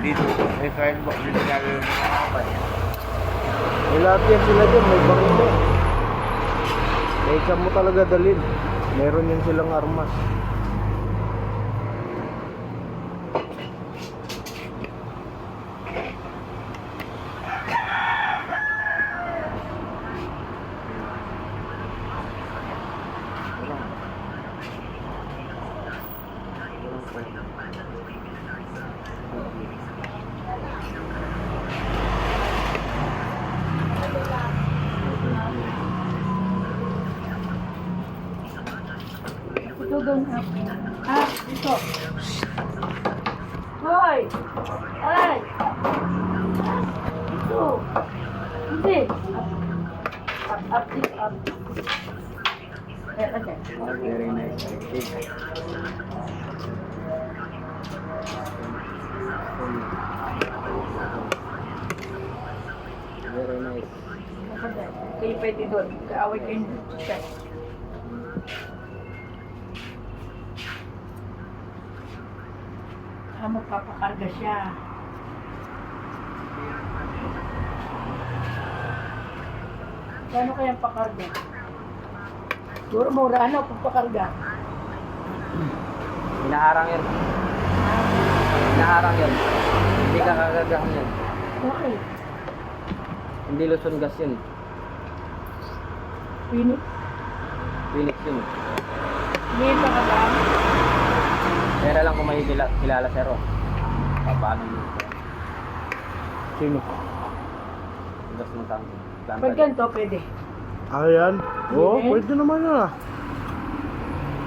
Dito, may firebox, dito gagawin ng mga kapal. May lahat yan sila dyan, may barilo. Kahit saan mo talaga dalhin, meron yan silang armas. Ito doon. Ito. Hoy! Ay! Ito. Hindi. Up. Okay. Very nice. Very nice. Kayo pwede doon. Kaaway kayo siya. Magpapakarga siya. Gano'n kayang pakarga? Siguro mura pagpakarga. Hinaharang yun. Hinaharang yun. Hindi ka kagagahan yun. Okay. Hindi Luzon gas yun. Phoenix. Phoenix yun. Hindi yung pakagaan. Pera lang kung may kilala sero. Paano yun? Sino? Gas ng tango. Pag ganito, pwede. Ayan. Oo, Pwede. pwede naman yun ah.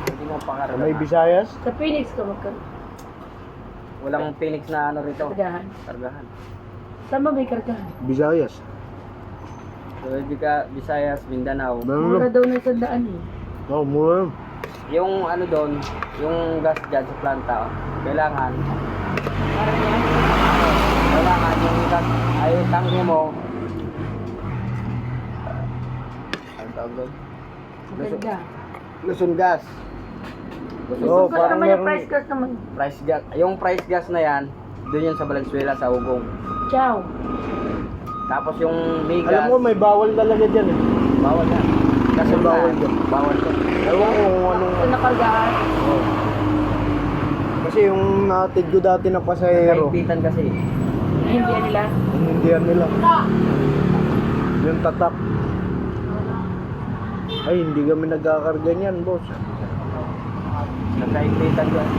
Hindi mo pangarap. May Visayas? Sa Phoenix ka Walang Phoenix na ano rito. magkargahan. Kargahan. Saan ba may kargahan? Visayas. So, Visayas, Mindanao. Mura daw na 100 eh. Oo, mura. Yung ano doon, yung gas dyan sa planta, kailangan yung gas, ay tangke mo. Ang tawag doon? Maganda. Luzon gas. Oo, Oo, parang naman yung meron. price gas naman. Price gas, yung price gas na yan, doon yun sa Valenzuela, sa Ugong. Ciao. Tapos yung may Alam gas, mo, may bawal talaga dyan eh. bawal yan. Kasi May bawal dyan. Bawal to. Ewan ko kung anong... Sa nakargahan. Kasi yung natid ko dati na pasahero, Kahigpitan kasi. Hindi nila. hindihan nila. Yung tatak. Ay, hindi kami nagkakarga niyan, boss. Nagkahigpitan yan.